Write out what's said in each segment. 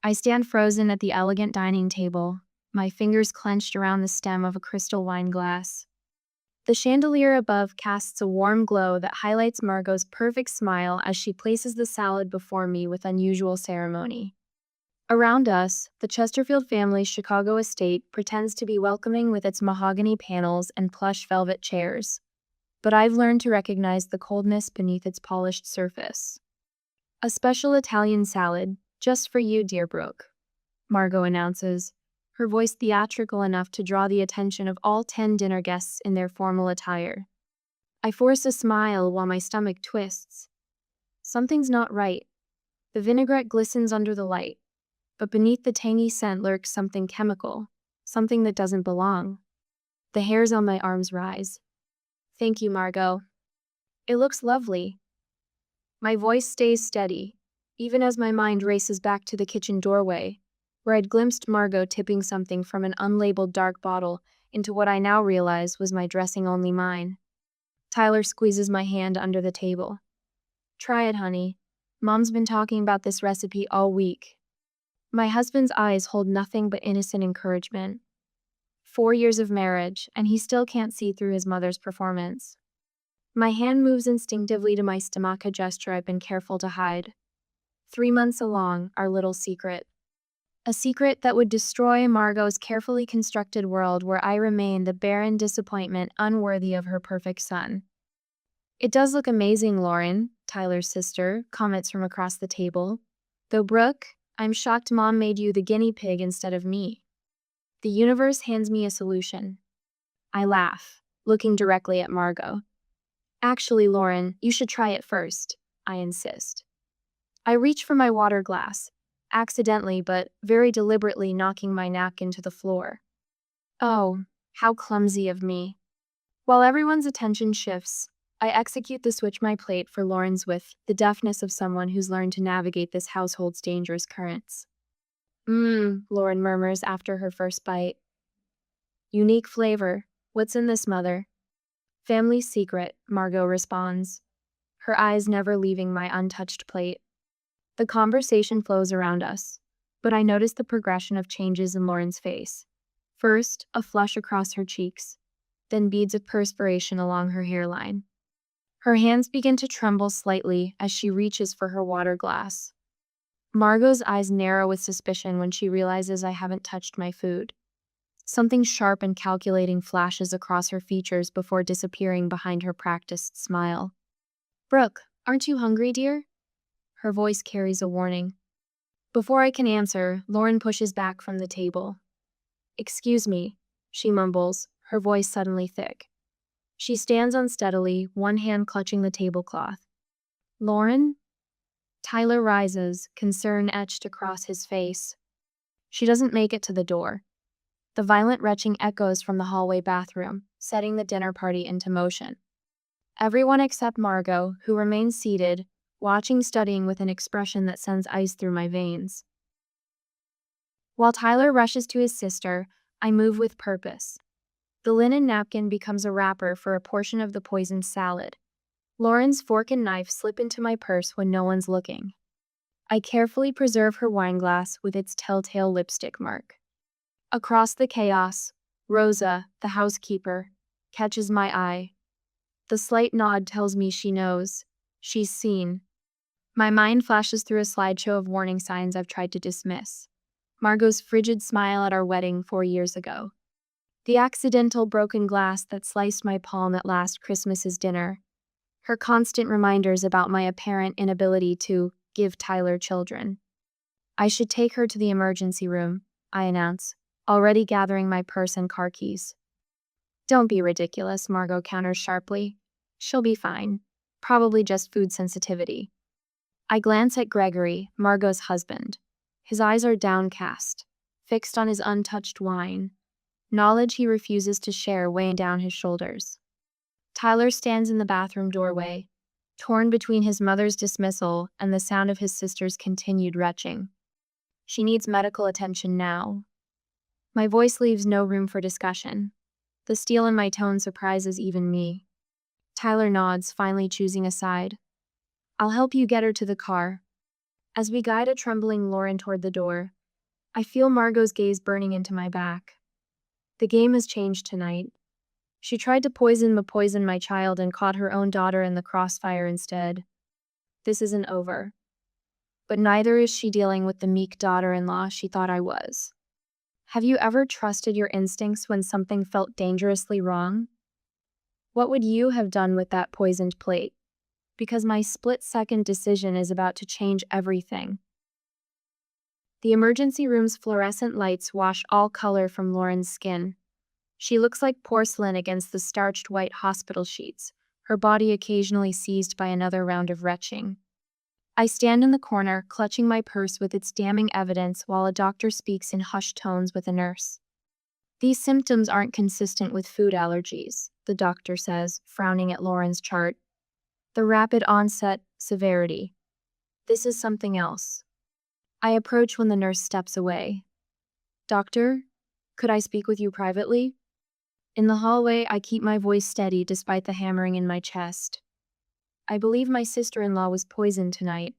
I stand frozen at the elegant dining table, my fingers clenched around the stem of a crystal wine glass. The chandelier above casts a warm glow that highlights Margot's perfect smile as she places the salad before me with unusual ceremony. Around us, the Chesterfield family's Chicago estate pretends to be welcoming with its mahogany panels and plush velvet chairs. But I've learned to recognize the coldness beneath its polished surface. "A special Italian salad, just for you, dear Brooke," Margot announces, her voice theatrical enough to draw the attention of all 10 dinner guests in their formal attire. I force a smile while my stomach twists. Something's not right. The vinaigrette glistens under the light, but beneath the tangy scent lurks something chemical, something that doesn't belong. The hairs on my arms rise. "Thank you, Margot. It looks lovely." My voice stays steady, even as my mind races back to the kitchen doorway, where I'd glimpsed Margot tipping something from an unlabeled dark bottle into what I now realize was my dressing-only wine. Tyler squeezes my hand under the table. "Try it, honey. Mom's been talking about this recipe all week." My husband's eyes hold nothing but innocent encouragement. 4 years of marriage, and he still can't see through his mother's performance. My hand moves instinctively to my stomach, a gesture I've been careful to hide. 3 months along, our little secret. A secret that would destroy Margot's carefully constructed world where I remain the barren disappointment unworthy of her perfect son. "It does look amazing, Lauren," Tyler's sister comments from across the table. "Though, Brooke, I'm shocked Mom made you the guinea pig instead of me." The universe hands me a solution. I laugh, looking directly at Margot. "Actually, Lauren, you should try it first," I insist. I reach for my water glass, accidentally but very deliberately knocking my napkin to the floor. Oh, how clumsy of me. While everyone's attention shifts, I execute the switch my plate for Lauren's with the deftness of someone who's learned to navigate this household's dangerous currents. Lauren murmurs after her first bite. "Unique flavor. What's in this, Mother?" "Family secret," Margot responds, her eyes never leaving my untouched plate. The conversation flows around us, but I notice the progression of changes in Lauren's face. First, a flush across her cheeks, then beads of perspiration along her hairline. Her hands begin to tremble slightly as she reaches for her water glass. Margot's eyes narrow with suspicion when she realizes I haven't touched my food. Something sharp and calculating flashes across her features before disappearing behind her practiced smile. "Brooke, aren't you hungry, dear?" Her voice carries a warning. Before I can answer, Lauren pushes back from the table. "Excuse me," she mumbles, her voice suddenly thick. She stands unsteadily, one hand clutching the tablecloth. "Lauren?" Tyler rises, concern etched across his face. She doesn't make it to the door. The violent retching echoes from the hallway bathroom, setting the dinner party into motion. Everyone except Margot, who remains seated, watching, studying with an expression that sends ice through my veins. While Tyler rushes to his sister, I move with purpose. The linen napkin becomes a wrapper for a portion of the poisoned salad. Lauren's fork and knife slip into my purse when no one's looking. I carefully preserve her wineglass with its telltale lipstick mark. Across the chaos, Rosa, the housekeeper, catches my eye. The slight nod tells me she knows. She's seen. My mind flashes through a slideshow of warning signs I've tried to dismiss. Margot's frigid smile at our wedding 4 years ago. The accidental broken glass that sliced my palm at last Christmas's dinner. Her constant reminders about my apparent inability to give Tyler children. "I should take her to the emergency room," I announce, already gathering my purse and car keys. "Don't be ridiculous," Margot counters sharply. "She'll be fine. Probably just food sensitivity." I glance at Gregory, Margot's husband. His eyes are downcast, fixed on his untouched wine, knowledge he refuses to share weighing down his shoulders. Tyler stands in the bathroom doorway, torn between his mother's dismissal and the sound of his sister's continued retching. She needs medical attention now. My voice leaves no room for discussion. The steel in my tone surprises even me. Tyler nods, finally choosing a side. "I'll help you get her to the car." As we guide a trembling Lauren toward the door, I feel Margot's gaze burning into my back. The game has changed tonight. She tried to poison my child and caught her own daughter in the crossfire instead. This isn't over. But neither is she dealing with the meek daughter-in-law she thought I was. Have you ever trusted your instincts when something felt dangerously wrong? What would you have done with that poisoned plate? Because my split-second decision is about to change everything. The emergency room's fluorescent lights wash all color from Lauren's skin. She looks like porcelain against the starched white hospital sheets, her body occasionally seized by another round of retching. I stand in the corner, clutching my purse with its damning evidence while a doctor speaks in hushed tones with a nurse. These symptoms aren't consistent with food allergies, the doctor says, frowning at Lauren's chart. The rapid onset, severity. This is something else. I approach when the nurse steps away. Doctor, could I speak with you privately? In the hallway, I keep my voice steady despite the hammering in my chest. I believe my sister-in-law was poisoned tonight.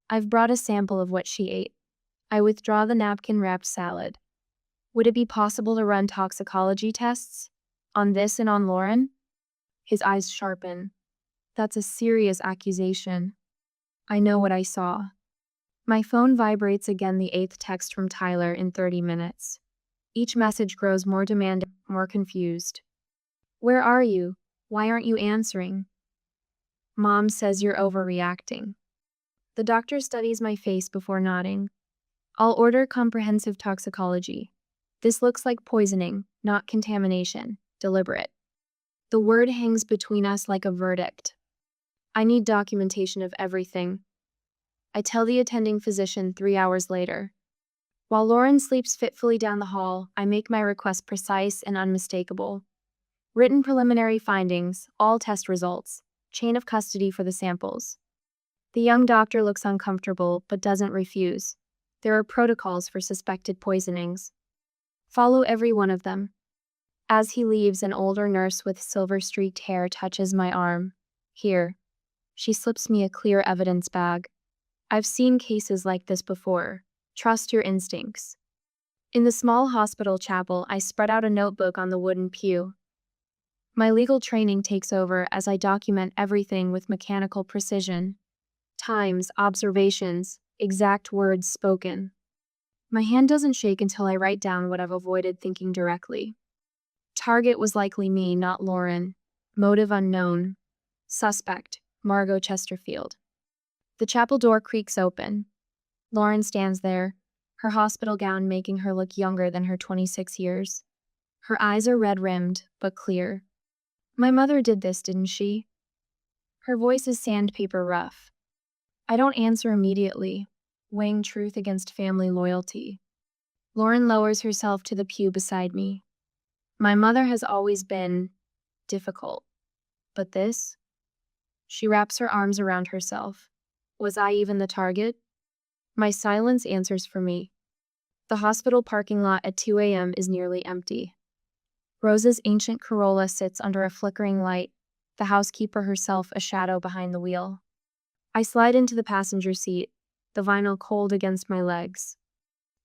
I've brought a sample of what she ate. I withdraw the napkin-wrapped salad. Would it be possible to run toxicology tests? On this and on Lauren? His eyes sharpen. That's a serious accusation. I know what I saw. My phone vibrates again, the 8th text from Tyler in 30 minutes. Each message grows more demanding, more confused. Where are you? Why aren't you answering? Mom says you're overreacting. The doctor studies my face before nodding. I'll order comprehensive toxicology. This looks like poisoning, not contamination, deliberate. The word hangs between us like a verdict. I need documentation of everything. I tell the attending physician 3 hours later. While Lauren sleeps fitfully down the hall, I make my request precise and unmistakable. Written preliminary findings, all test results, chain of custody for the samples. The young doctor looks uncomfortable, but doesn't refuse. There are protocols for suspected poisonings. Follow every one of them. As he leaves, an older nurse with silver-streaked hair touches my arm. Here. She slips me a clear evidence bag. I've seen cases like this before. Trust your instincts. In the small hospital chapel, I spread out a notebook on the wooden pew. My legal training takes over as I document everything with mechanical precision. Times, observations, exact words spoken. My hand doesn't shake until I write down what I've avoided thinking directly. Target was likely me, not Lauren. Motive unknown. Suspect, Margot Chesterfield. The chapel door creaks open. Lauren stands there, her hospital gown making her look younger than her 26 years. Her eyes are red-rimmed, but clear. My mother did this, didn't she? Her voice is sandpaper rough. I don't answer immediately, weighing truth against family loyalty. Lauren lowers herself to the pew beside me. My mother has always been difficult. But this? She wraps her arms around herself. Was I even the target? My silence answers for me. The hospital parking lot at 2 a.m. is nearly empty. Rosa's ancient Corolla sits under a flickering light, the housekeeper herself a shadow behind the wheel. I slide into the passenger seat, the vinyl cold against my legs.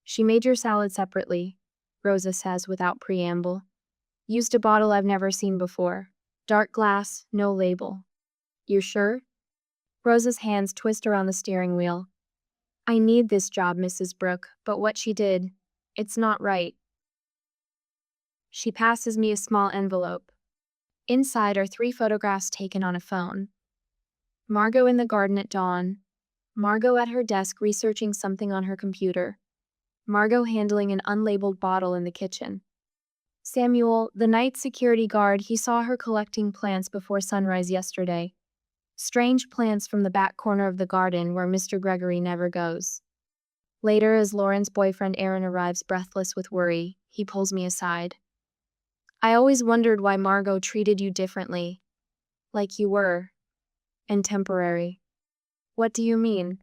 She made your salad separately, Rosa says without preamble. Used a bottle I've never seen before. Dark glass, no label. You sure? Rosa's hands twist around the steering wheel. I need this job, Mrs. Brooke, but what she did, it's not right. She passes me a small envelope. Inside are 3 photographs taken on a phone. Margot in the garden at dawn. Margot at her desk researching something on her computer. Margot handling an unlabeled bottle in the kitchen. Samuel, the night security guard, he saw her collecting plants before sunrise yesterday. Strange plants from the back corner of the garden where Mr. Gregory never goes. Later, as Lauren's boyfriend Aaron arrives breathless with worry, he pulls me aside. I always wondered why Margot treated you differently. Like you were. And temporary. What do you mean?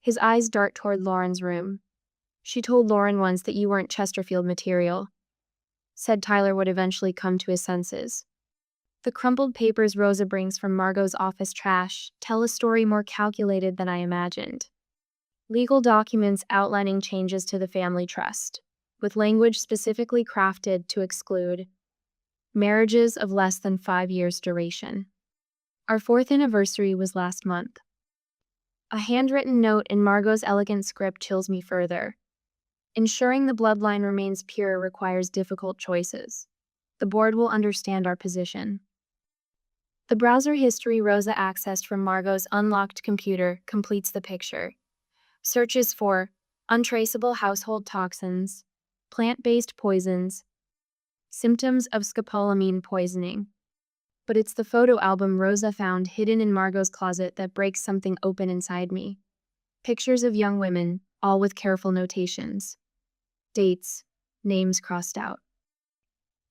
His eyes dart toward Lauren's room. She told Lauren once that you weren't Chesterfield material. Said Tyler would eventually come to his senses. The crumpled papers Rosa brings from Margot's office trash tell a story more calculated than I imagined. Legal documents outlining changes to the family trust, with language specifically crafted to exclude marriages of less than 5 years duration. Our 4th anniversary was last month. A handwritten note in Margot's elegant script chills me further. Ensuring the bloodline remains pure requires difficult choices. The board will understand our position. The browser history Rosa accessed from Margot's unlocked computer completes the picture. Searches for untraceable household toxins, plant-based poisons, symptoms of scopolamine poisoning. But it's the photo album Rosa found hidden in Margot's closet that breaks something open inside me. Pictures of young women, all with careful notations. Dates, names crossed out.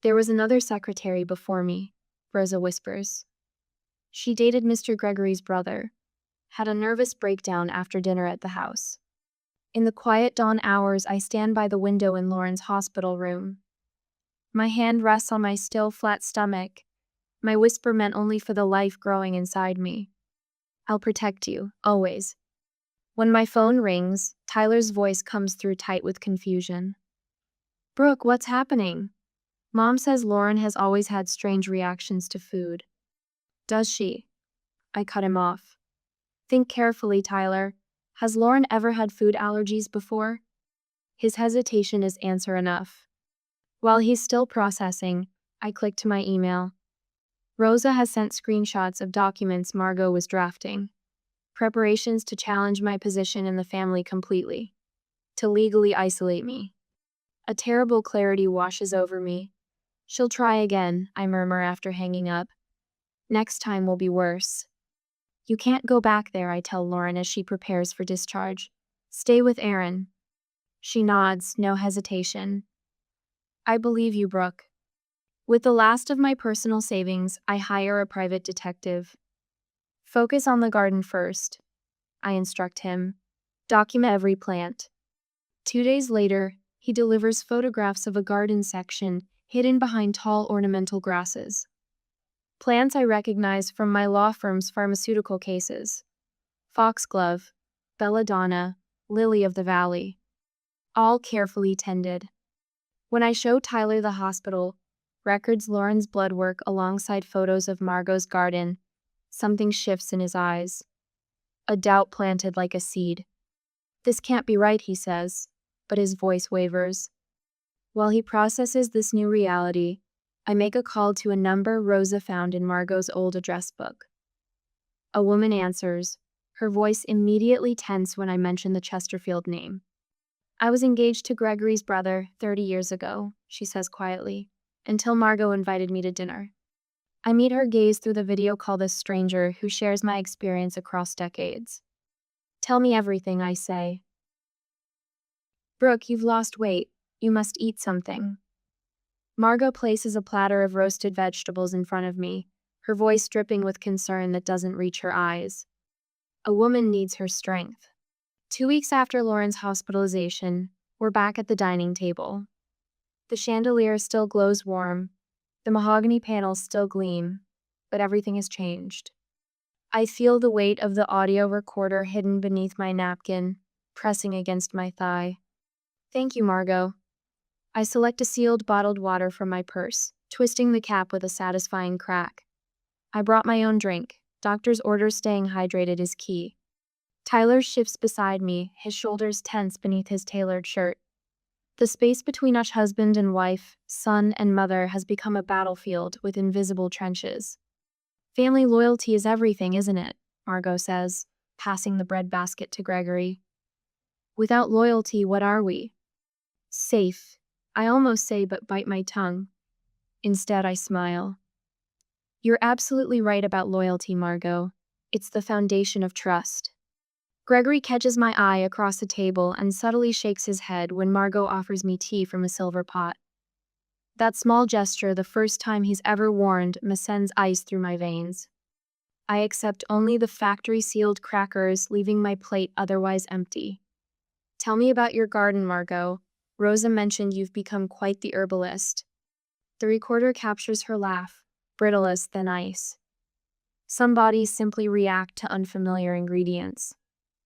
There was another secretary before me, Rosa whispers. She dated Mr. Gregory's brother, had a nervous breakdown after dinner at the house. In the quiet dawn hours, I stand by the window in Lauren's hospital room. My hand rests on my still, flat stomach. My whisper meant only for the life growing inside me. I'll protect you, always. When my phone rings, Tyler's voice comes through tight with confusion. Brooke, what's happening? Mom says Lauren has always had strange reactions to food. Does she? I cut him off. Think carefully, Tyler. Has Lauren ever had food allergies before? His hesitation is answer enough. While he's still processing, I click to my email. Rosa has sent screenshots of documents Margot was drafting. Preparations to challenge my position in the family completely. To legally isolate me. A terrible clarity washes over me. She'll try again, I murmur after hanging up. Next time will be worse. You can't go back there, I tell Lauren as she prepares for discharge. Stay with Aaron. She nods, no hesitation. I believe you, Brooke. With the last of my personal savings, I hire a private detective. Focus on the garden first, I instruct him. Document every plant. 2 days later, he delivers photographs of a garden section hidden behind tall ornamental grasses. Plants I recognize from my law firm's pharmaceutical cases. Foxglove, belladonna, lily of the valley. All carefully tended. When I show Tyler the hospital, records Lauren's blood work alongside photos of Margot's garden, something shifts in his eyes. A doubt planted like a seed. This can't be right, he says, but his voice wavers. While he processes this new reality, I make a call to a number Rosa found in Margot's old address book. A woman answers, her voice immediately tense when I mention the Chesterfield name. I was engaged to Gregory's brother 30 years ago, she says quietly, until Margot invited me to dinner. I meet her gaze through the video call this stranger who shares my experience across decades. Tell me everything, I say. Brooke, you've lost weight. You must eat something. Margot places a platter of roasted vegetables in front of me, her voice dripping with concern that doesn't reach her eyes. A woman needs her strength. 2 weeks after Lauren's hospitalization, we're back at the dining table. The chandelier still glows warm, the mahogany panels still gleam, but everything has changed. I feel the weight of the audio recorder hidden beneath my napkin, pressing against my thigh. Thank you, Margot. I select a sealed bottled water from my purse, twisting the cap with a satisfying crack. I brought my own drink. Doctor's orders staying hydrated is key. Tyler shifts beside me, his shoulders tense beneath his tailored shirt. The space between us husband and wife, son and mother has become a battlefield with invisible trenches. Family loyalty is everything, isn't it? Margot says, passing the bread basket to Gregory. Without loyalty, what are we? Safe. I almost say but bite my tongue. Instead, I smile. You're absolutely right about loyalty, Margot. It's the foundation of trust. Gregory catches my eye across the table and subtly shakes his head when Margot offers me tea from a silver pot. That small gesture, the first time he's ever warned, sends ice through my veins. I accept only the factory-sealed crackers, leaving my plate otherwise empty. Tell me about your garden, Margot. Rosa mentioned you've become quite the herbalist. The recorder captures her laugh, brittle as thin ice. Some bodies simply react to unfamiliar ingredients.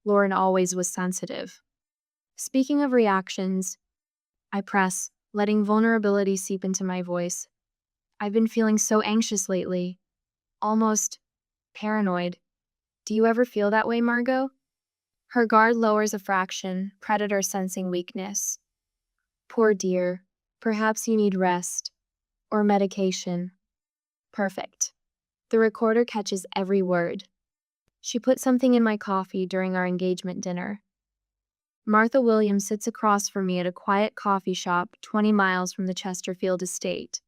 Lauren always was sensitive. Speaking of reactions, I press, letting vulnerability seep into my voice. I've been feeling so anxious lately, almost paranoid. Do you ever feel that way, Margot? Her guard lowers a fraction, predator sensing weakness. Poor dear. Perhaps you need rest. Or medication. Perfect. The recorder catches every word. She put something in my coffee during our engagement dinner. Martha Williams sits across from me at a quiet coffee shop 20 miles from the Chesterfield estate.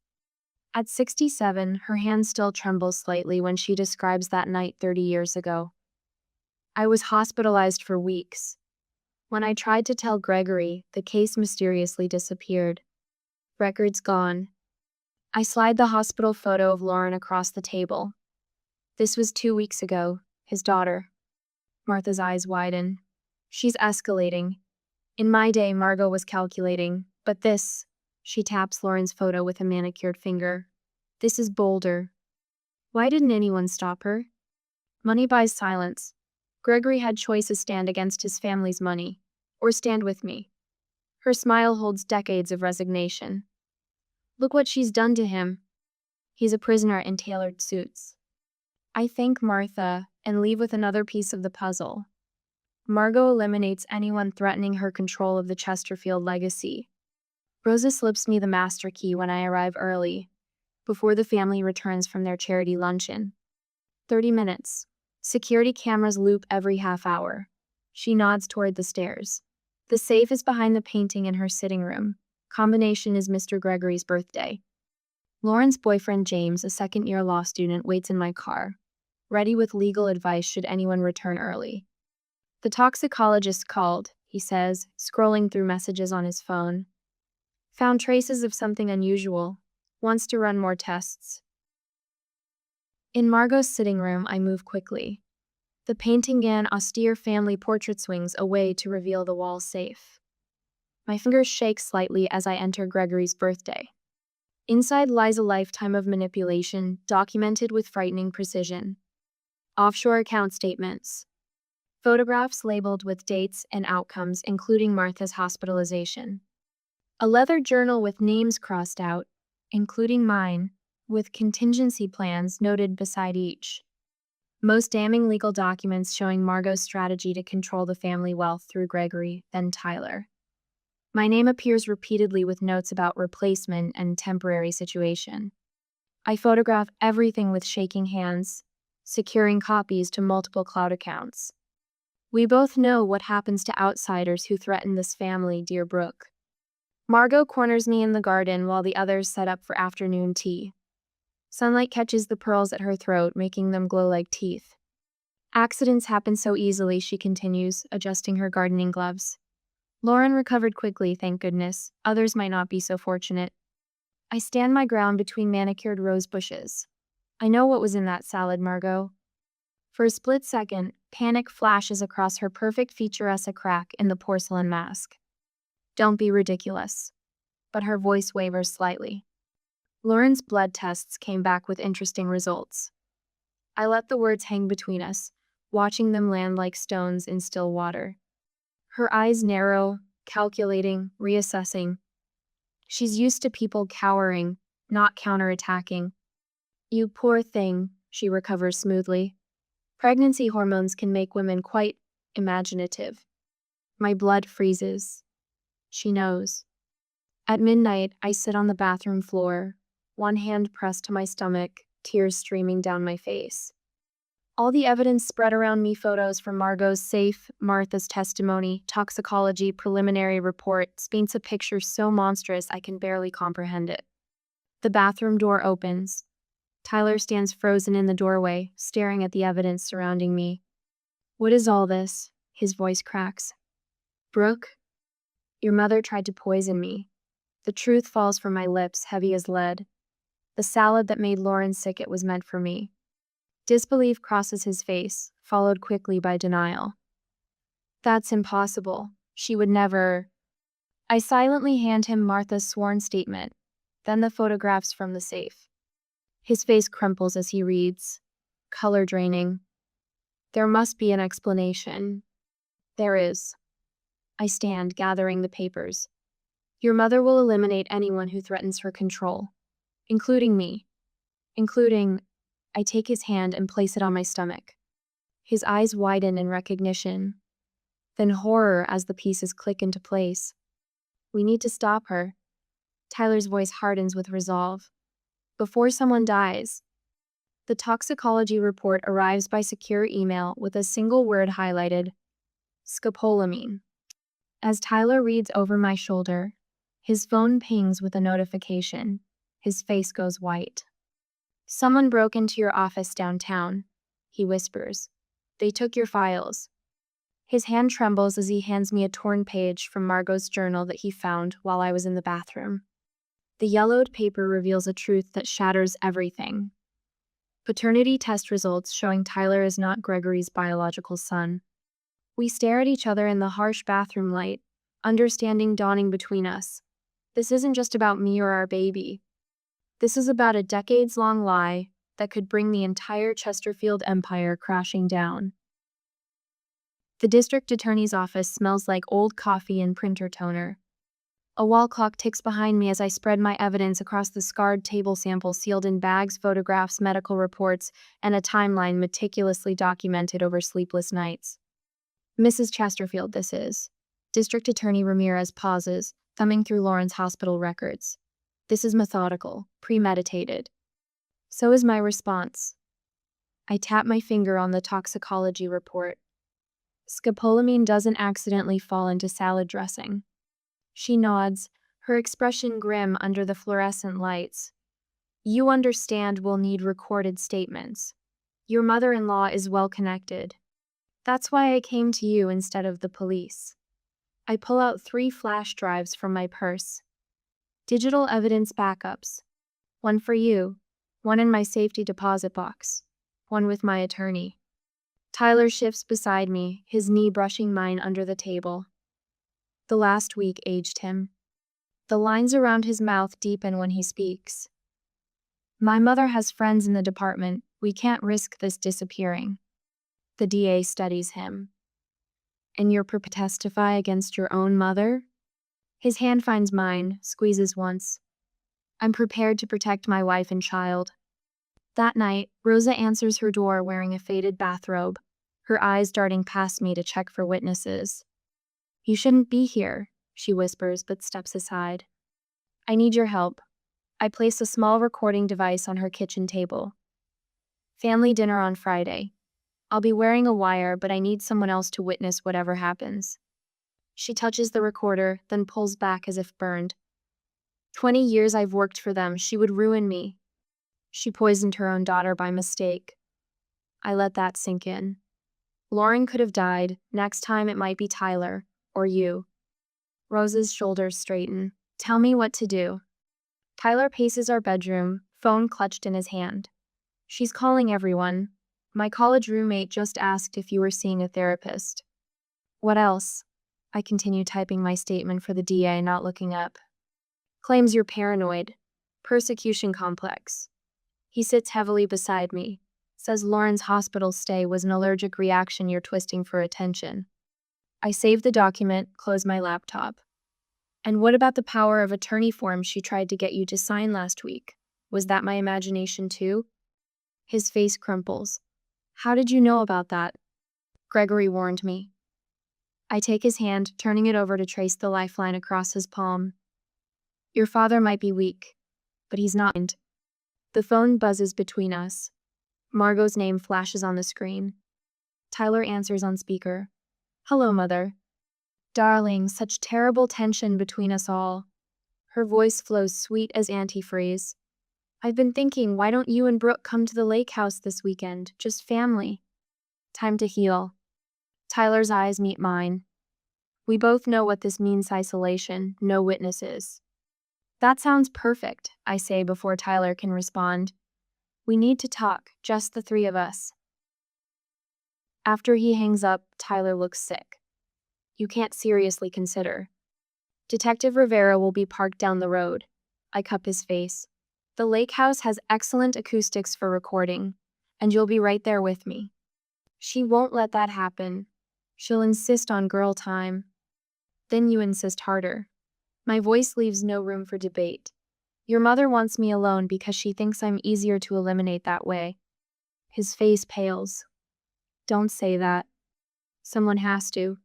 At 67, her hand still trembles slightly when she describes that night 30 years ago. I was hospitalized for weeks. When I tried to tell Gregory, the case mysteriously disappeared. Records gone. I slide the hospital photo of Lauren across the table. This was 2 weeks ago, his daughter. Martha's eyes widen. She's escalating. In my day, Margot was calculating, but this, she taps Lauren's photo with a manicured finger. This is bolder. Why didn't anyone stop her? Money buys silence. Gregory had choices: stand against his family's money, or stand with me. Her smile holds decades of resignation. Look what she's done to him. He's a prisoner in tailored suits. I thank Martha and leave with another piece of the puzzle. Margot eliminates anyone threatening her control of the Chesterfield legacy. Rosa slips me the master key when I arrive early, before the family returns from their charity luncheon. 30 minutes. Security cameras loop every half hour. She nods toward the stairs. The safe is behind the painting in her sitting room. Combination is Mr. Gregory's birthday. Lauren's boyfriend James, a second-year law student, waits in my car, ready with legal advice should anyone return early. The toxicologist called, he says, scrolling through messages on his phone. Found traces of something unusual. Wants to run more tests. In Margot's sitting room, I move quickly. The painting and austere family portrait swings away to reveal the wall safe. My fingers shake slightly as I enter Gregory's birthday. Inside lies a lifetime of manipulation, documented with frightening precision. Offshore account statements. Photographs labeled with dates and outcomes, including Martha's hospitalization. A leather journal with names crossed out, including mine, with contingency plans noted beside each. Most damning legal documents showing Margot's strategy to control the family wealth through Gregory, then Tyler. My name appears repeatedly with notes about replacement and temporary situation. I photograph everything with shaking hands, securing copies to multiple cloud accounts. We both know what happens to outsiders who threaten this family, dear Brooke. Margot corners me in the garden while the others set up for afternoon tea. Sunlight catches the pearls at her throat, making them glow like teeth. Accidents happen so easily, she continues, adjusting her gardening gloves. Lauren recovered quickly, thank goodness. Others might not be so fortunate. I stand my ground between manicured rose bushes. I know what was in that salad, Margot. For a split second, panic flashes across her perfect feature as a crack in the porcelain mask. Don't be ridiculous. But her voice wavers slightly. Lauren's blood tests came back with interesting results. I let the words hang between us, watching them land like stones in still water. Her eyes narrow, calculating, reassessing. She's used to people cowering, not counterattacking. You poor thing, she recovers smoothly. Pregnancy hormones can make women quite imaginative. My blood freezes. She knows. At midnight, I sit on the bathroom floor, one hand pressed to my stomach, tears streaming down my face. All the evidence spread around me: photos from Margot's safe, Martha's testimony, toxicology preliminary report, paints a picture so monstrous I can barely comprehend it. The bathroom door opens. Tyler stands frozen in the doorway, staring at the evidence surrounding me. What is all this? His voice cracks. Brooke, your mother tried to poison me. The truth falls from my lips, heavy as lead. The salad that made Lauren sick, it was meant for me. Disbelief crosses his face, followed quickly by denial. That's impossible. She would never. I silently hand him Martha's sworn statement, then the photographs from the safe. His face crumples as he reads, color draining. There must be an explanation. There is. I stand, gathering the papers. Your mother will eliminate anyone who threatens her control, including me. Including, I take his hand and place it on my stomach. His eyes widen in recognition, then horror as the pieces click into place. We need to stop her. Tyler's voice hardens with resolve. Before someone dies. The toxicology report arrives by secure email with a single word highlighted: scopolamine. As Tyler reads over my shoulder, his phone pings with a notification. His face goes white. Someone broke into your office downtown, he whispers. They took your files. His hand trembles as he hands me a torn page from Margot's journal that he found while I was in the bathroom. The yellowed paper reveals a truth that shatters everything. Paternity test results showing Tyler is not Gregory's biological son. We stare at each other in the harsh bathroom light, understanding dawning between us. This isn't just about me or our baby. This is about a decades-long lie that could bring the entire Chesterfield empire crashing down. The district attorney's office smells like old coffee and printer toner. A wall clock ticks behind me as I spread my evidence across the scarred table samples sealed in bags, photographs, medical reports, and a timeline meticulously documented over sleepless nights. Mrs. Chesterfield, this is. District Attorney Ramirez pauses, thumbing through Lauren's hospital records. This is methodical, premeditated. So is my response. I tap my finger on the toxicology report. Scopolamine doesn't accidentally fall into salad dressing. She nods, her expression grim under the fluorescent lights. You understand we'll need recorded statements. Your mother-in-law is well connected. That's why I came to you instead of the police. I pull out 3 flash drives from my purse. Digital evidence backups. One for you, one in my safety deposit box, one with my attorney. Tyler shifts beside me, his knee brushing mine under the table. The last week aged him. The lines around his mouth deepen when he speaks. My mother has friends in the department. We can't risk this disappearing. The DA studies him. And you're prepared to testify against your own mother? His hand finds mine, squeezes once. I'm prepared to protect my wife and child. That night, Rosa answers her door wearing a faded bathrobe, her eyes darting past me to check for witnesses. You shouldn't be here, she whispers but steps aside. I need your help. I place a small recording device on her kitchen table. Family dinner on Friday. I'll be wearing a wire, but I need someone else to witness whatever happens. She touches the recorder, then pulls back as if burned. 20 years I've worked for them. She would ruin me. She poisoned her own daughter by mistake. I let that sink in. Lauren could have died. Next time it might be Tyler. Or you. Rosa's shoulders straighten. Tell me what to do. Tyler paces our bedroom, phone clutched in his hand. She's calling everyone. My college roommate just asked if you were seeing a therapist. What else? I continue typing my statement for the DA, not looking up. Claims you're paranoid. Persecution complex. He sits heavily beside me. Says Lauren's hospital stay was an allergic reaction you're twisting for attention. I save the document, close my laptop. And what about the power of attorney form she tried to get you to sign last week? Was that my imagination too? His face crumples. How did you know about that? Gregory warned me. I take his hand, turning it over to trace the lifeline across his palm. Your father might be weak, but he's not. The phone buzzes between us. Margot's name flashes on the screen. Tyler answers on speaker. Hello, Mother. Darling, such terrible tension between us all. Her voice flows sweet as antifreeze. I've been thinking, why don't you and Brooke come to the lake house this weekend? Just family. Time to heal. Tyler's eyes meet mine. We both know what this means: isolation, no witnesses. That sounds perfect, I say before Tyler can respond. We need to talk, just the 3 of us. After he hangs up, Tyler looks sick. You can't seriously consider. Detective Rivera will be parked down the road. I cup his face. The lake house has excellent acoustics for recording, and you'll be right there with me. She won't let that happen. She'll insist on girl time. Then you insist harder. My voice leaves no room for debate. Your mother wants me alone because she thinks I'm easier to eliminate that way. His face pales. Don't say that. Someone has to.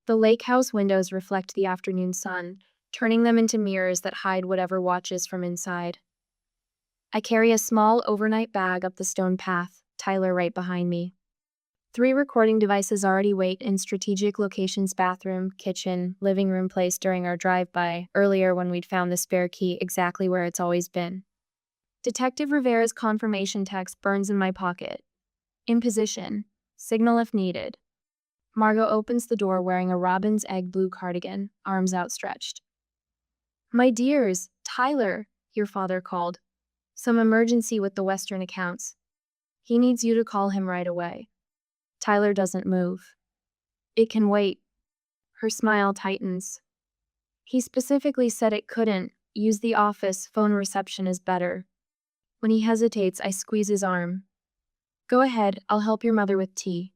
The lake house windows reflect the afternoon sun, turning them into mirrors that hide whatever watches from inside. I carry a small overnight bag up the stone path, Tyler right behind me. 3 recording devices already wait in strategic locations: bathroom, kitchen, living room, placed during our drive-by earlier when we'd found the spare key exactly where it's always been. Detective Rivera's confirmation text burns in my pocket. In position. Signal if needed. Margot opens the door wearing a robin's egg blue cardigan, arms outstretched. My dears, Tyler, your father called. Some emergency with the Western accounts. He needs you to call him right away. Tyler doesn't move. It can wait. Her smile tightens. He specifically said it couldn't. Use the office, phone reception is better. When he hesitates, I squeeze his arm. Go ahead, I'll help your mother with tea.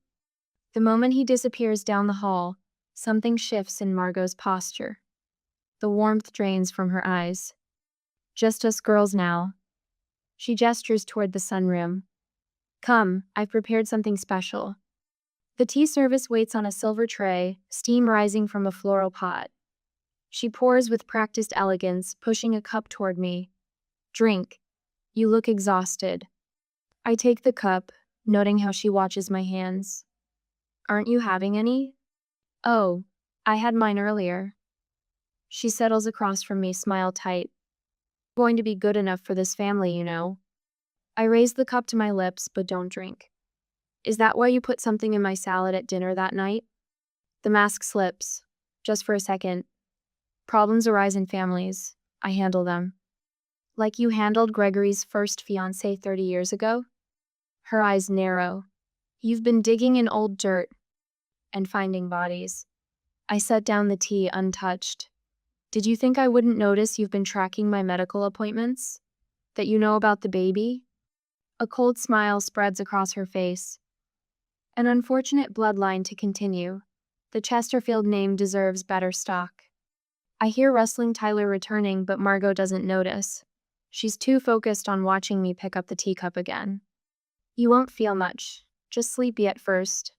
The moment he disappears down the hall, something shifts in Margot's posture. The warmth drains from her eyes. Just us girls now. She gestures toward the sunroom. Come, I've prepared something special. The tea service waits on a silver tray, steam rising from a floral pot. She pours with practiced elegance, pushing a cup toward me. Drink. You look exhausted. I take the cup, noting how she watches my hands. Aren't you having any? Oh, I had mine earlier. She settles across from me, smile tight. Going to be good enough for this family, you know. I raise the cup to my lips, but don't drink. Is that why you put something in my salad at dinner that night? The mask slips. Just for a second. Problems arise in families. I handle them. Like you handled Gregory's first fiancé 30 years ago? Her eyes narrow. You've been digging in old dirt and finding bodies. I set down the tea untouched. Did you think I wouldn't notice you've been tracking my medical appointments? That you know about the baby? A cold smile spreads across her face. An unfortunate bloodline to continue. The Chesterfield name deserves better stock. I hear rustling, Tyler returning, but Margot doesn't notice. She's too focused on watching me pick up the teacup again. You won't feel much, just sleepy at first.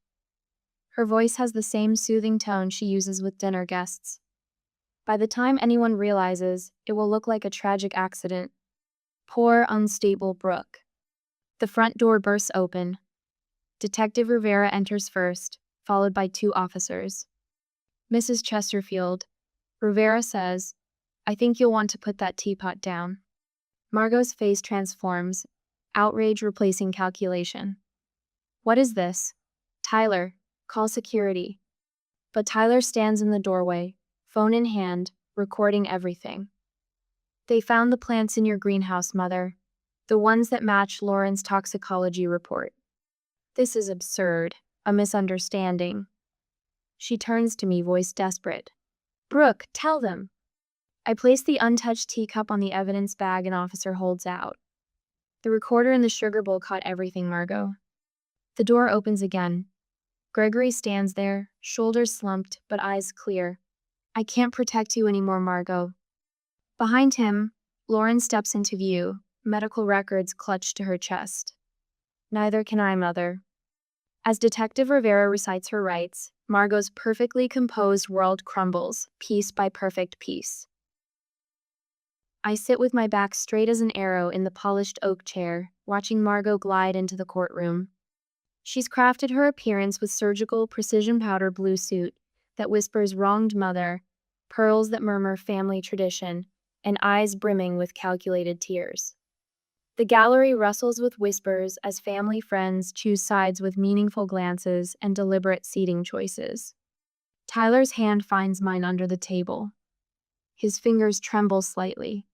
Her voice has the same soothing tone she uses with dinner guests. By the time anyone realizes, it will look like a tragic accident. Poor, unstable Brooke. The front door bursts open. Detective Rivera enters first, followed by 2 officers. Mrs. Chesterfield, Rivera says, I think you'll want to put that teapot down. Margot's face transforms, outrage replacing calculation. What is this? Tyler, call security. But Tyler stands in the doorway, phone in hand, recording everything. They found the plants in your greenhouse, Mother. The ones that match Lauren's toxicology report. This is absurd, a misunderstanding. She turns to me, voice desperate. Brooke, tell them. I place the untouched teacup on the evidence bag an officer holds out. The recorder in the sugar bowl caught everything, Margot. The door opens again. Gregory stands there, shoulders slumped, but eyes clear. I can't protect you anymore, Margot. Behind him, Lauren steps into view, medical records clutched to her chest. Neither can I, Mother. As Detective Rivera recites her rights, Margot's perfectly composed world crumbles, piece by perfect piece. I sit with my back straight as an arrow in the polished oak chair, watching Margot glide into the courtroom. She's crafted her appearance with surgical precision powder blue suit that whispers wronged mother, pearls that murmur family tradition, and eyes brimming with calculated tears. The gallery rustles with whispers as family friends choose sides with meaningful glances and deliberate seating choices. Tyler's hand finds mine under the table. His fingers tremble slightly.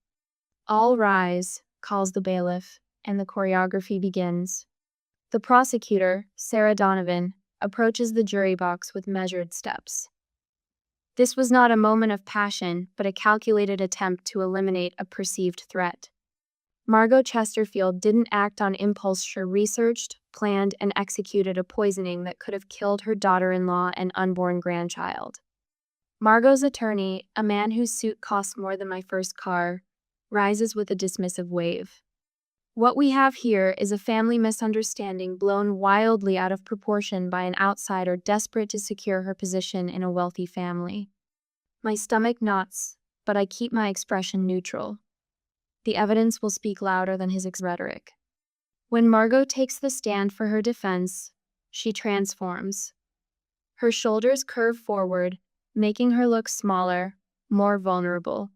All rise, calls the bailiff, and the choreography begins. The prosecutor, Sarah Donovan, approaches the jury box with measured steps. This was not a moment of passion, but a calculated attempt to eliminate a perceived threat. Margot Chesterfield didn't act on impulse. She researched, planned, and executed a poisoning that could have killed her daughter-in-law and unborn grandchild. Margot's attorney, a man whose suit cost more than my first car, rises with a dismissive wave. What we have here is a family misunderstanding blown wildly out of proportion by an outsider desperate to secure her position in a wealthy family. My stomach knots, but I keep my expression neutral. The evidence will speak louder than his rhetoric. When Margot takes the stand for her defense, she transforms. Her shoulders curve forward, making her look smaller, more vulnerable.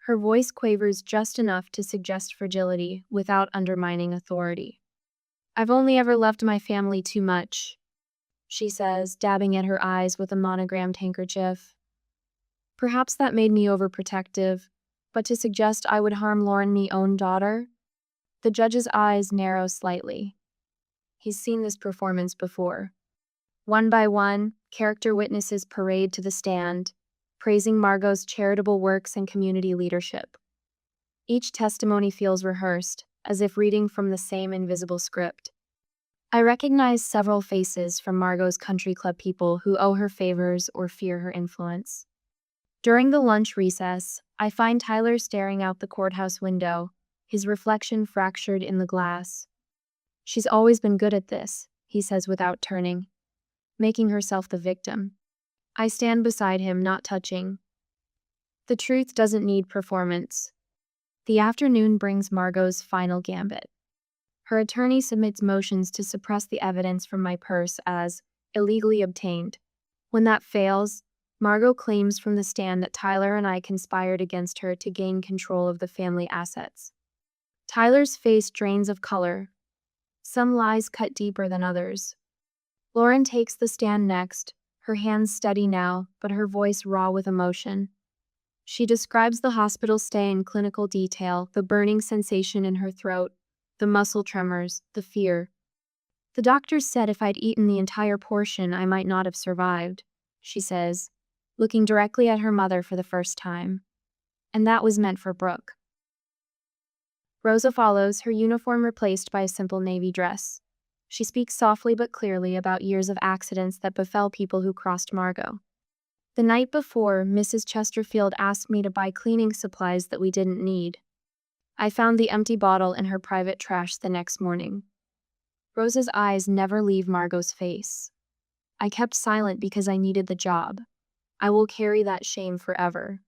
Her voice quavers just enough to suggest fragility without undermining authority. "I've only ever loved my family too much," she says, dabbing at her eyes with a monogrammed handkerchief. "Perhaps that made me overprotective, but to suggest I would harm Lauren's own daughter?" The judge's eyes narrow slightly. He's seen this performance before. One by one, character witnesses parade to the stand, praising Margot's charitable works and community leadership. Each testimony feels rehearsed, as if reading from the same invisible script. I recognize several faces from Margot's country club people who owe her favors or fear her influence. During the lunch recess, I find Tyler staring out the courthouse window, his reflection fractured in the glass. "She's always been good at this," he says without turning, making herself the victim. I stand beside him, not touching. The truth doesn't need performance. The afternoon brings Margot's final gambit. Her attorney submits motions to suppress the evidence from my purse as illegally obtained. When that fails, Margot claims from the stand that Tyler and I conspired against her to gain control of the family assets. Tyler's face drains of color. Some lies cut deeper than others. Lauren takes the stand next, her hands steady now, but her voice raw with emotion. She describes the hospital stay in clinical detail, the burning sensation in her throat, the muscle tremors, the fear. "The doctors said if I'd eaten the entire portion, I might not have survived," she says, looking directly at her mother for the first time. "And that was meant for Brooke." Rosa follows, her uniform replaced by a simple navy dress. She speaks softly but clearly about years of accidents that befell people who crossed Margot. "The night before, Mrs. Chesterfield asked me to buy cleaning supplies that we didn't need. I found the empty bottle in her private trash the next morning." Rosa's eyes never leave Margot's face. "I kept silent because I needed the job. I will carry that shame forever."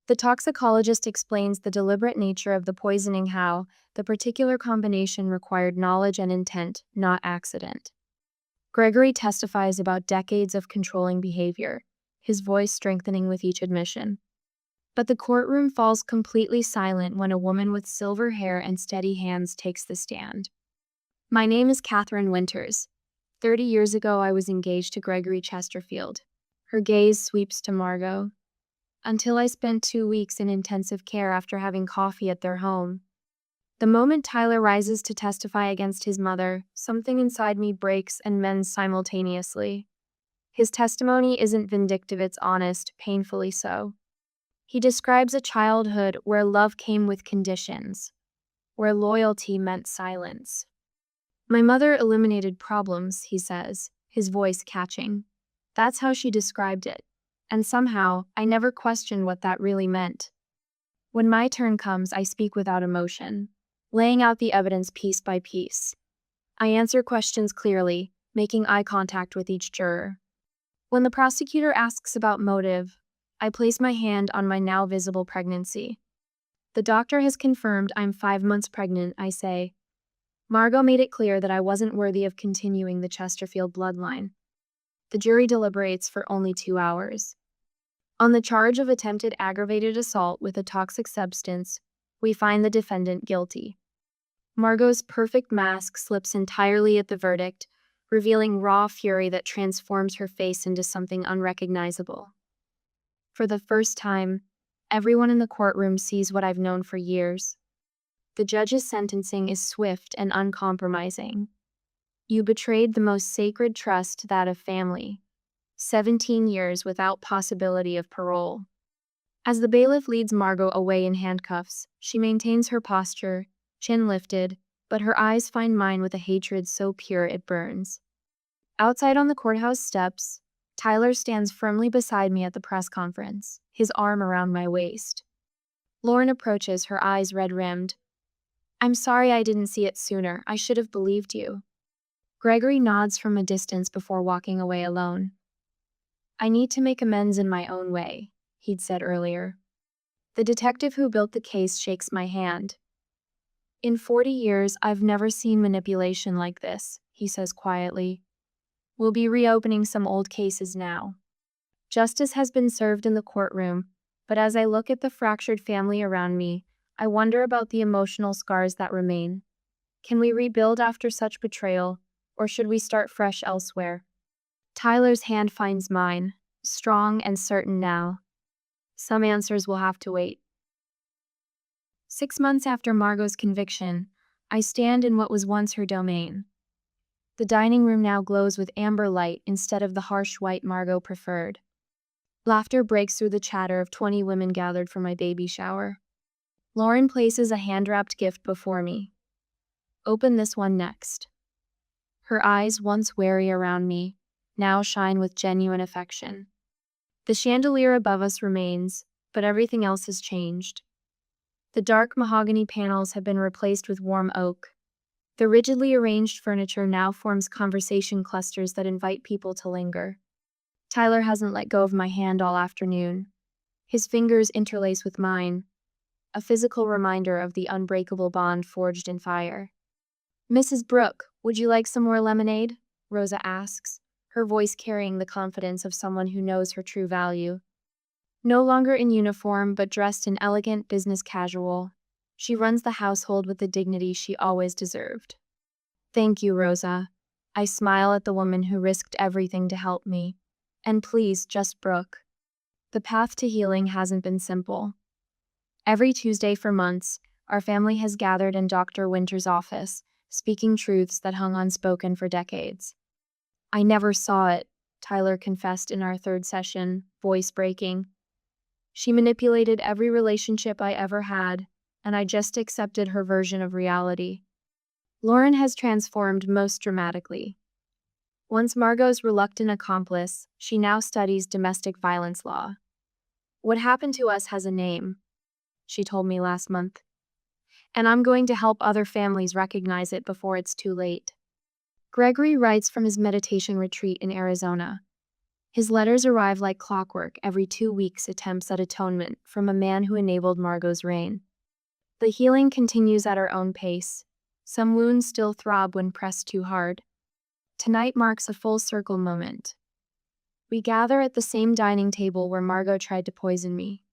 The toxicologist explains the deliberate nature of the poisoning, how the particular combination required knowledge and intent, not accident. Gregory testifies about decades of controlling behavior, his voice strengthening with each admission. But the courtroom falls completely silent when a woman with silver hair and steady hands takes the stand. "My name is Catherine Winters. 30 years ago, I was engaged to Gregory Chesterfield." Her gaze sweeps to Margot. "Until I spent 2 weeks in intensive care after having coffee at their home." The moment Tyler rises to testify against his mother, something inside me breaks and mends simultaneously. His testimony isn't vindictive, it's honest, painfully so. He describes a childhood where love came with conditions, where loyalty meant silence. "My mother eliminated problems," he says, his voice catching. "That's how she described it. And somehow, I never questioned what that really meant." When my turn comes, I speak without emotion, laying out the evidence piece by piece. I answer questions clearly, making eye contact with each juror. When the prosecutor asks about motive, I place my hand on my now visible pregnancy. "The doctor has confirmed I'm 5 months pregnant," I say. "Margot made it clear that I wasn't worthy of continuing the Chesterfield bloodline." The jury deliberates for only 2 hours. On the charge of attempted aggravated assault with a toxic substance, we find the defendant guilty. Margot's perfect mask slips entirely at the verdict, revealing raw fury that transforms her face into something unrecognizable. For the first time, everyone in the courtroom sees what I've known for years. The judge's sentencing is swift and uncompromising. "You betrayed the most sacred trust, that of family. 17 years without possibility of parole." As the bailiff leads Margot away in handcuffs, she maintains her posture, chin lifted, but her eyes find mine with a hatred so pure it burns. Outside on the courthouse steps, Tyler stands firmly beside me at the press conference, his arm around my waist. Lauren approaches, her eyes red-rimmed. "I'm sorry I didn't see it sooner. I should have believed you." Gregory nods from a distance before walking away alone. "I need to make amends in my own way," he'd said earlier. The detective who built the case shakes my hand. "In 40 years, I've never seen manipulation like this," he says quietly. "We'll be reopening some old cases now." Justice has been served in the courtroom, but as I look at the fractured family around me, I wonder about the emotional scars that remain. Can we rebuild after such betrayal, or should we start fresh elsewhere? Tyler's hand finds mine, strong and certain now. Some answers will have to wait. 6 months after Margot's conviction, I stand in what was once her domain. The dining room now glows with amber light instead of the harsh white Margot preferred. Laughter breaks through the chatter of 20 women gathered for my baby shower. Lauren places a hand-wrapped gift before me. "Open this one next." Her eyes, once wary around me, now shine with genuine affection. The chandelier above us remains, but everything else has changed. The dark mahogany panels have been replaced with warm oak. The rigidly arranged furniture now forms conversation clusters that invite people to linger. Tyler hasn't let go of my hand all afternoon. His fingers interlace with mine, a physical reminder of the unbreakable bond forged in fire. "Mrs. Brooke, would you like some more lemonade?" Rosa asks, her voice carrying the confidence of someone who knows her true value. No longer in uniform, but dressed in elegant business casual, she runs the household with the dignity she always deserved. "Thank you, Rosa." I smile at the woman who risked everything to help me. "And please, just Brooke." The path to healing hasn't been simple. Every Tuesday for months, our family has gathered in Dr. Winter's office, speaking truths that hung unspoken for decades. "I never saw it," Tyler confessed in our third session, voice breaking. "She manipulated every relationship I ever had, and I just accepted her version of reality." Lauren has transformed most dramatically. Once Margot's reluctant accomplice, she now studies domestic violence law. "What happened to us has a name," she told me last month. "And I'm going to help other families recognize it before it's too late." Gregory writes from his meditation retreat in Arizona. His letters arrive like clockwork every 2 weeks, attempts at atonement from a man who enabled Margot's reign. The healing continues at our own pace. Some wounds still throb when pressed too hard. Tonight marks a full circle moment. We gather at the same dining table where Margot tried to poison me.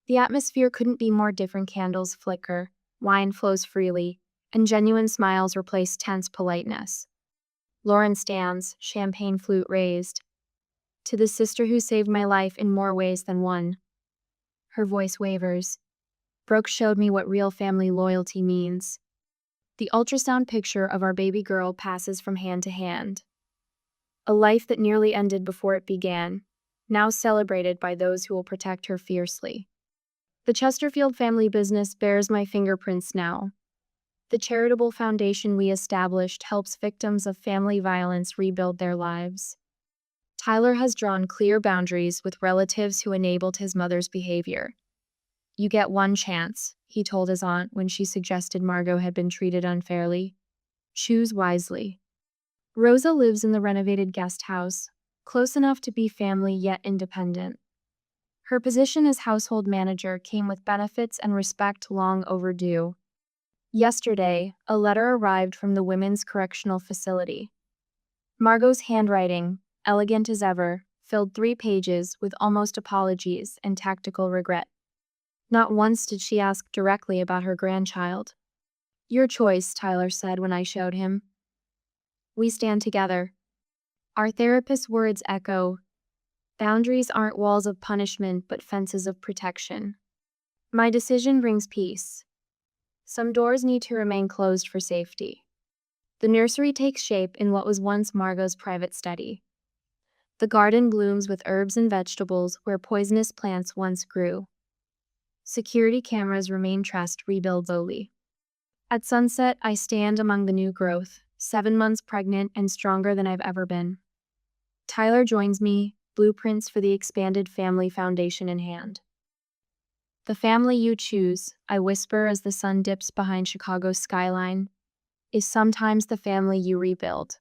The atmosphere couldn't be more different. Candles flicker, wine flows freely, and genuine smiles replace tense politeness. Lauren stands, champagne flute raised. "To the sister who saved my life in more ways than one." Her voice wavers. "Brooke showed me what real family loyalty means." The ultrasound picture of our baby girl passes from hand to hand. A life that nearly ended before it began, now celebrated by those who will protect her fiercely. The Chesterfield family business bears my fingerprints now. The charitable foundation we established helps victims of family violence rebuild their lives. Tyler has drawn clear boundaries with relatives who enabled his mother's behavior. "You get one chance," he told his aunt when she suggested Margot had been treated unfairly. "Choose wisely." Rosa lives in the renovated guest house, close enough to be family yet independent. Her position as household manager came with benefits and respect long overdue. Yesterday, a letter arrived from the Women's Correctional Facility. Margot's handwriting, elegant as ever, filled 3 pages with almost apologies and tactical regret. Not once did she ask directly about her grandchild. "Your choice," Tyler said when I showed him. "We stand together." Our therapist's words echo, "Boundaries aren't walls of punishment but fences of protection." My decision brings peace. Some doors need to remain closed for safety. The nursery takes shape in what was once Margot's private study. The garden blooms with herbs and vegetables where poisonous plants once grew. Security cameras remain trussed, rebuild slowly. At sunset, I stand among the new growth, 7 months pregnant and stronger than I've ever been. Tyler joins me, blueprints for the expanded family foundation in hand. The family you choose, I whisper as the sun dips behind Chicago's skyline, is sometimes the family you rebuild.